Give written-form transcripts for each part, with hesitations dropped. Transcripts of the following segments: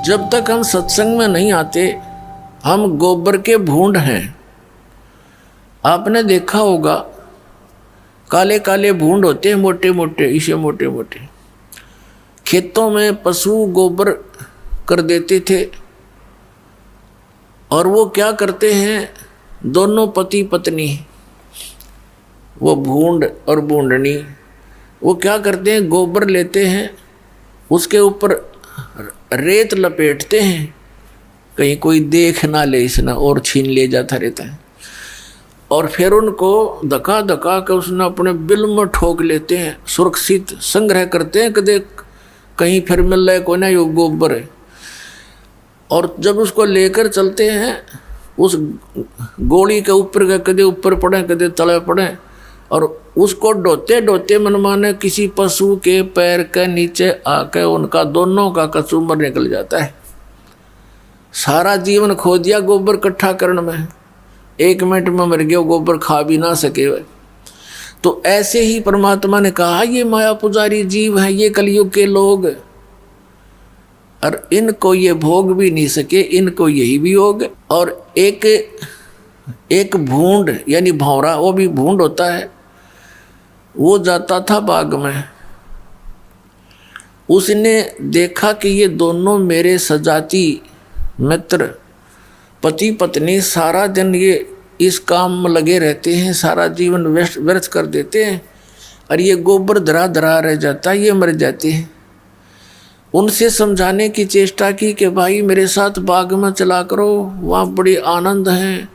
जब तक हम सत्संग में नहीं आते हम गोबर के भूंड हैं। आपने देखा होगा काले काले भूंड होते हैं, मोटे मोटे, इसे मोटे मोटे। खेतों में पशु गोबर कर देते थे और वो क्या करते हैं, दोनों पति पत्नी, वो भूंड और भूंडनी, वो क्या करते हैं, गोबर लेते हैं, उसके ऊपर रेत लपेटते हैं, कहीं कोई देख ना ले इसना और छीन ले जाता रहता है। और फिर उनको धक्का धक्का कर उसने अपने बिल में ठोक लेते हैं, सुरक्षित संग्रह करते हैं, कदे कहीं फिर मिल रहा है कोई ना यो गोबर है। और जब उसको लेकर चलते हैं उस गोली के ऊपर, कदे ऊपर पड़े कदे तले पड़े, और उसको ढोते ढोते मनमाने किसी पशु के पैर के नीचे आकर उनका दोनों का कसूमर निकल जाता है। सारा जीवन खो दिया गोबर इकट्ठा करने में, 1 मिनट में मर गया, गोबर खा भी ना सके वे। तो ऐसे ही परमात्मा ने कहा ये माया पुजारी जीव हैं, ये कलयुग के लोग, और इनको ये भोग भी नहीं सके, इनको यही भी होग। और एक भूंड यानी भौरा, वो भी भूंड होता है, वो जाता था बाग में, उसने देखा कि ये दोनों मेरे सजाती मित्र पति पत्नी सारा दिन ये इस काम में लगे रहते हैं, सारा जीवन व्यर्थ कर देते हैं, और ये गोबर धरा धरा रह जाता है, ये मर जाते हैं। उनसे समझाने की चेष्टा की कि भाई मेरे साथ बाग में चला करो, वहाँ बड़ी आनंद है,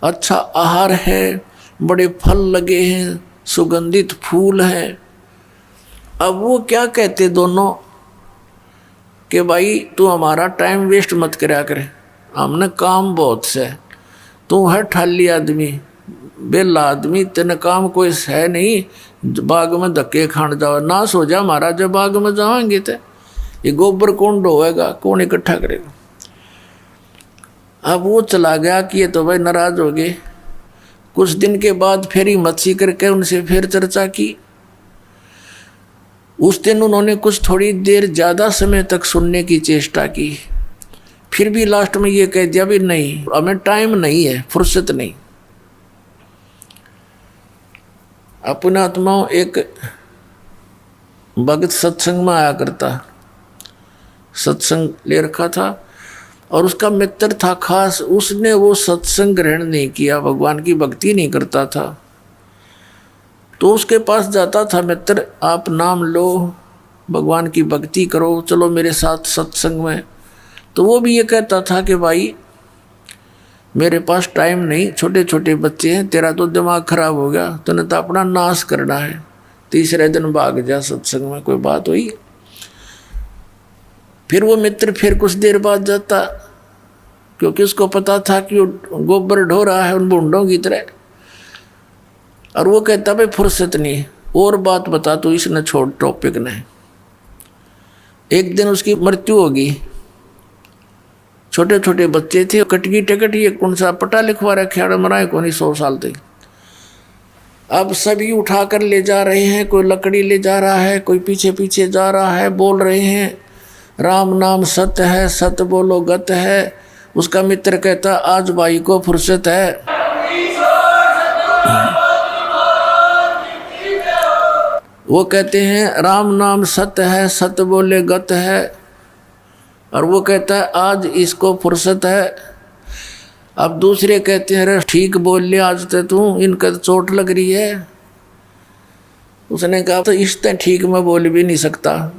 अच्छा आहार है, बड़े फल लगे हैं, सुगंधित फूल हैं। अब वो क्या कहते दोनों कि भाई तू हमारा टाइम वेस्ट मत करा करे, हमने काम बहुत से, तू है ठाली आदमी, बेला आदमी, तेने काम कोई है नहीं, बाग में धक्के खान जाओ, ना सो जा हमारा, जब बाग में जाएंगे तो ये गोबर कौन ढोएगा, कौन इकट्ठा करेगा। अब वो चला गया कि ये तो भाई नाराज हो गए। कुछ दिन के बाद फिर ही मच्छी करके उनसे फिर चर्चा की। उस दिन उन्होंने कुछ थोड़ी देर ज़्यादा समय तक सुनने की चेष्टा की, फिर भी लास्ट में ये कह दिया भी नहीं, हमें टाइम नहीं है, फुर्सत नहीं। अपना आत्माओं, एक भगत सत्संग में आया करता, सत्संग ले रखा था और उसका मित्र था खास, उसने वो सत्संग ग्रहण नहीं किया, भगवान की भक्ति नहीं करता था। तो उसके पास जाता था मित्र, आप नाम लो, भगवान की भक्ति करो, चलो मेरे साथ सत्संग में। तो वो भी ये कहता था कि भाई मेरे पास टाइम नहीं, छोटे छोटे बच्चे हैं, तेरा तो दिमाग खराब हो गया, तूने तो अपना नाश करना है, तीसरे दिन भाग जा सत्संग में। कोई बात हुई। फिर वो मित्र फिर कुछ देर बाद जाता, क्योंकि उसको पता था कि वो गोबर ढो रहा है उन बूंदों की तरह, और वो कहता भाई फुर्सत नहीं, और बात बता तू, इसने छोड़ टॉपिक ने। एक दिन उसकी मृत्यु होगी, छोटे छोटे बच्चे थे, कटगी टिकट, ये कौन सा पटा लिखवा रखे, मराए को नहीं, 100 साल तक। अब सभी उठा कर ले जा रहे हैं, कोई लकड़ी ले जा रहा है, कोई पीछे पीछे जा रहा है, बोल रहे हैं राम नाम सत्य है, सत्य बोलो गत है। उसका मित्र कहता आज भाई को फुर्सत है। वो कहते हैं राम नाम सत्य है, सत्य बोले गत है, और वो कहता है आज इसको फुर्सत है। अब दूसरे कहते हैं अरे ठीक बोल लिया आज तो तू, इनका चोट लग रही है। उसने कहा तो इससे ठीक मैं बोल भी नहीं सकता,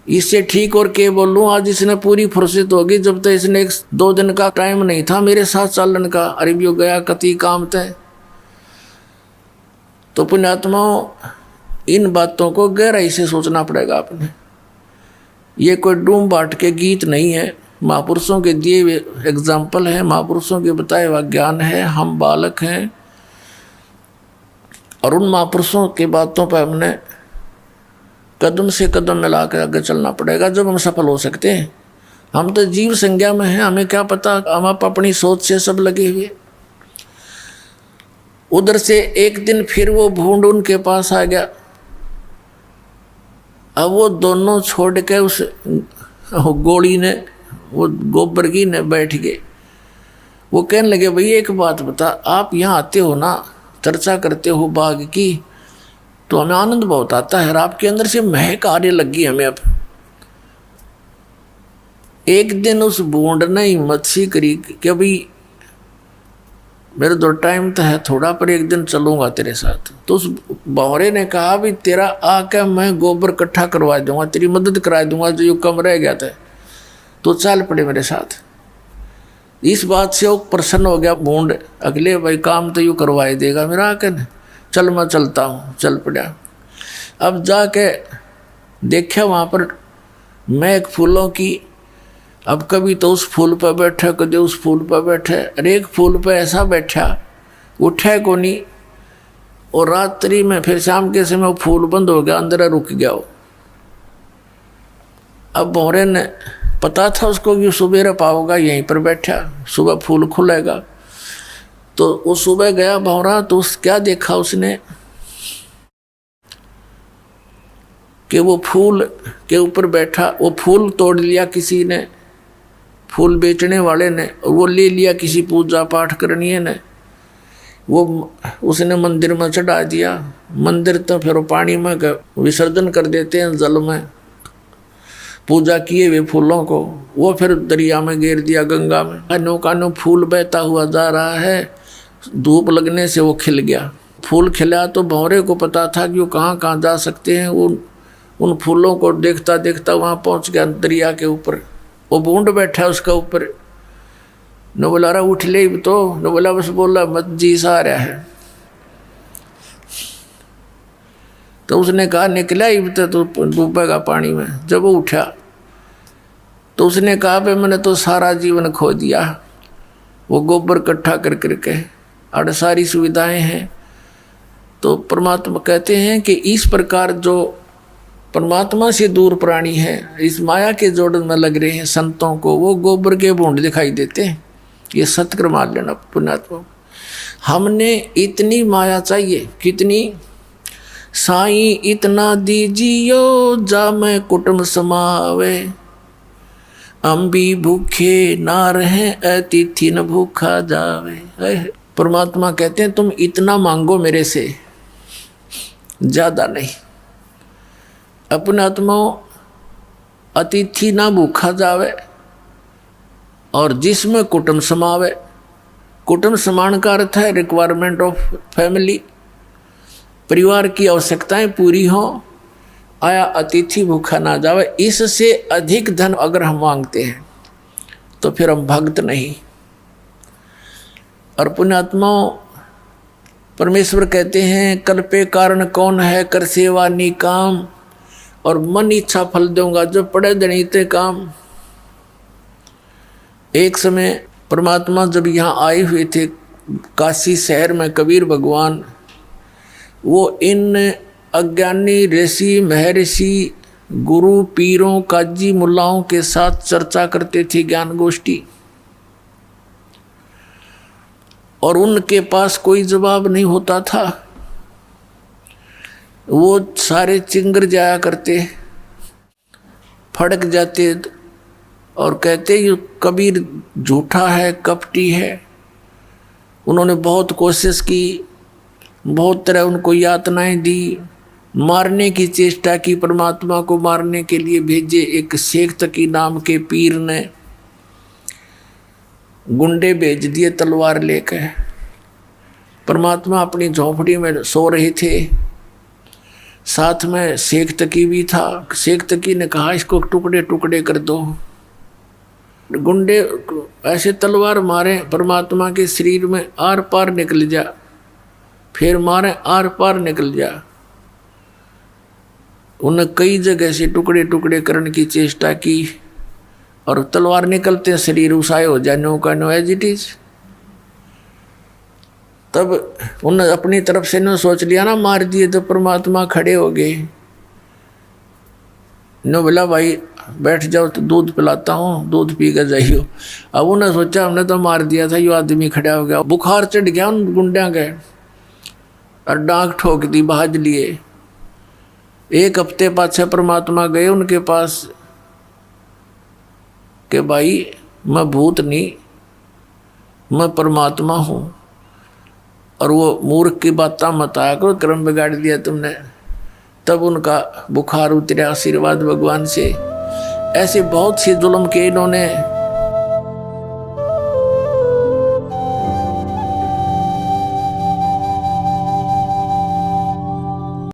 इससे ठीक और क्या बोलूँ, आज इसने पूरी फुर्सत होगी, जब तक इसने 1-2 दिन का टाइम नहीं था मेरे साथ चलन का, अरे भी गया कति काम तय। तो पुण्यात्माओं, इन बातों को गहराई से सोचना पड़ेगा आपने। ये कोई डूम बाट के गीत नहीं है, महापुरुषों के दिए हुए एग्जाम्पल है, महापुरुषों के बताए हुआ ज्ञान है। हम बालक हैं और उन महापुरुषों की बातों पर हमने कदम से कदम मिला कर आगे चलना पड़ेगा, जब हम सफल हो सकते हैं। हम तो जीव संज्ञा में हैं, हमें क्या पता, हम अपनी सोच से सब लगे हुए। उधर से एक दिन फिर वो भूंड उनके पास आ गया। अब वो दोनों छोड़ के उस वो गोली ने, वो गोबर की ने बैठ गए। वो कहने लगे भाई एक बात बता, आप यहाँ आते हो ना, चर्चा करते हो बाघ की, तो हमें आनंद बहुत आता है और आपके अंदर से महक आने लगी हमें। अब एक दिन उस बूंद ने हिम्मत सी करी कि भाई मेरे तो टाइम तो है थोड़ा, पर एक दिन चलूंगा तेरे साथ। तो उस बौरे ने कहा भी तेरा आके मैं गोबर इकट्ठा करवा दूंगा, तेरी मदद करा दूंगा, जो कम रह गया था, तो चल पड़े मेरे साथ। इस बात से वो प्रसन्न हो गया बूंद, अगले भाई काम तो यूँ करवाई देगा मेरा आके, चल मैं चलता हूँ। चल पड़ा। अब जाके देखा वहाँ पर महक फूलों की। अब कभी तो उस फूल पर बैठा, कभी उस फूल पर बैठे, अरे एक फूल पर ऐसा बैठा उठे को नहीं, और रात्रि में फिर शाम के समय वो फूल बंद हो गया, अंदर रुक गया वो। अब भौरे ने पता था उसको कि सुबह पाओगा यहीं पर बैठा, सुबह फूल खुलेगा। तो वो सुबह गया भौरा, तो उस क्या देखा उसने कि वो फूल के ऊपर बैठा, वो फूल तोड़ लिया किसी ने, फूल बेचने वाले ने, वो ले लिया किसी पूजा पाठ करनी ने, वो उसने मंदिर में चढ़ा दिया। मंदिर तो फिर पानी में विसर्जन कर देते हैं, जल में पूजा किए हुए फूलों को, वो फिर दरिया में गिर दिया, गंगा में। कानो कानो फूल बहता हुआ जा रहा है, धूप लगने से वो खिल गया। फूल खिला तो भौरे को पता था कि वो कहाँ कहाँ जा सकते हैं। वो उन फूलों को देखता देखता वहाँ पहुँच गया दरिया के ऊपर। वो बूंद बैठा उसका ऊपर। न बोला रहा उठ ले तो, न बोला बस बोला मत जी सा आ रहा है। तो उसने कहा निकला ही तो डूबेगा पानी में। जब वो उठा तो उसने कहा भाई मैंने तो सारा जीवन खो दिया, वो गोबर इकट्ठा कर करके, और सारी सुविधाएं हैं। तो परमात्मा कहते हैं कि इस प्रकार जो परमात्मा से दूर प्राणी है, इस माया के जोड़न में लग रहे हैं संतों को, वो गोबर के बूंद दिखाई देते हैं। ये सत्य मान लेना पुण्यात्मा। हमने इतनी माया चाहिए, कितनी? साईं इतना दीजियो जा मैं कुटुंब समावे, हम भी भूखे ना रहे अतिथि न भूखा जावे। परमात्मा कहते हैं तुम इतना मांगो मेरे से, ज्यादा नहीं। अपने आत्माओं अतिथि ना भूखा जावे, और जिसमें कुटुंब समावे। कुटुंब समान का अर्थ है रिक्वायरमेंट ऑफ फैमिली, परिवार की आवश्यकताएं पूरी हो। आया अतिथि भूखा ना जावे। इससे अधिक धन अगर हम मांगते हैं तो फिर हम भक्त नहीं। और पुण्यात्माओं परमेश्वर कहते हैं कल्पे कारण कौन है, कर सेवा निकाम, और मन इच्छा फल दूंगा जो पड़े दणीते काम। एक समय परमात्मा जब यहाँ आए हुए थे काशी शहर में, कबीर भगवान वो इन अज्ञानी ऋषि महर्षि गुरु पीरों काजी मुल्लाओं के साथ चर्चा करते थे, ज्ञान गोष्ठी, और उनके पास कोई जवाब नहीं होता था। वो सारे चिंगर जाया करते, फड़क जाते और कहते ये कबीर झूठा है, कपटी है। उन्होंने बहुत कोशिश की, बहुत तरह उनको यातनाएं दी, मारने की चेष्टा की। परमात्मा को मारने के लिए भेजे एक शेख तकी नाम के पीर ने, गुंडे भेज दिए तलवार लेकर। परमात्मा अपनी झोंपड़ी में सो रहे थे, साथ में शेख तकी भी था। शेख तकी ने कहा इसको टुकड़े टुकड़े कर दो। गुंडे ऐसे तलवार मारे परमात्मा के शरीर में, आर पार निकल जा, फिर मारे आर पार निकल जा। उन्हें कई जगह से टुकड़े टुकड़े करने की चेष्टा की, और तलवार निकलते शरीर उसाए हो जाए, नो का नो एज इट इज। तब उन्हें अपनी तरफ से न सोच लिया ना मार दिए तो परमात्मा खड़े हो गए। नो बोला भाई बैठ जाओ तो दूध पिलाता हूँ, दूध पी कर जाइयो। अब उन्हें सोचा हमने तो मार दिया था, यो आदमी खड़ा हो गया। बुखार चढ़ गया उन गुंडिया के, और डांक ठोक दी, भाज लिए। एक हफ्ते पाछे परमात्मा गए उनके पास, कि भाई मैं भूत नहीं, मैं परमात्मा हूँ, और वो मूर्ख की बातें मत आया करो, क्रम बिगाड़ दिया तुमने। तब उनका बुखार उतरा आशीर्वाद भगवान से। ऐसे बहुत सी जुल्म के इन्होंने